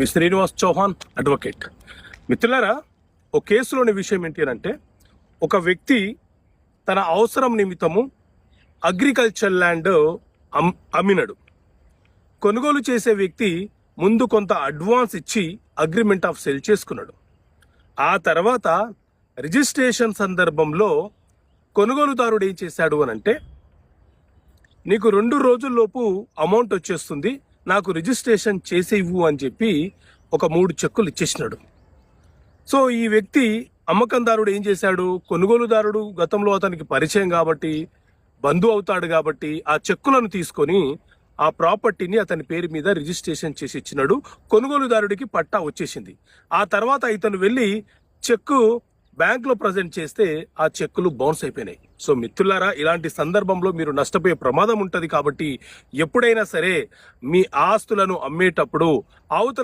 మీ Srinivas Chauhan advocate. మిత్రులారా, ఒక కేసులోని విషయం ఏంటి అంటే, ఒక వ్యక్తి తన అవసరం నిమిత్తము అగ్రికల్చర్ ల్యాండ్ అమ్మినడు. కొనుగోలు చేసే వ్యక్తి ముందు కొంత అడ్వాన్స్ ఇచ్చి అగ్రిమెంట్ ఆఫ్ సేల్ చేసుకున్నాడు. ఆ తర్వాత రిజిస్ట్రేషన్ సందర్భంలో కొనుగోలుదారుడు ఏం చేశాడు అని అంటే, నీకు 2 రోజుల్లోపు అమౌంట్ వచ్చేస్తుంది, నాకు రిజిస్ట్రేషన్ చేసి ఇవ్వు అని చెప్పి ఒక 3 చెక్కులు ఇచ్చేసినాడు. సో ఈ వ్యక్తి అమ్మకందారుడు ఏం చేశాడు, కొనుగోలుదారుడు గతంలో అతనికి పరిచయం కాబట్టి, బంధువు అవుతాడు కాబట్టి, ఆ చెక్కులను తీసుకొని ఆ ప్రాపర్టీని అతని పేరు మీద రిజిస్ట్రేషన్ చేసి ఇచ్చినాడు. కొనుగోలుదారుడికి పట్టా వచ్చేసింది. ఆ తర్వాత ఇతను వెళ్ళి చెక్కు బ్యాంకులో ప్రజెంట్ చేస్తే ఆ చెక్కులు బౌన్స్ అయిపోయినాయి. సో మిత్రులారా, ఇలాంటి సందర్భంలో మీరు నష్టపోయే ప్రమాదం ఉంటుంది. కాబట్టి ఎప్పుడైనా సరే మీ ఆస్తులను అమ్మేటప్పుడు అవతల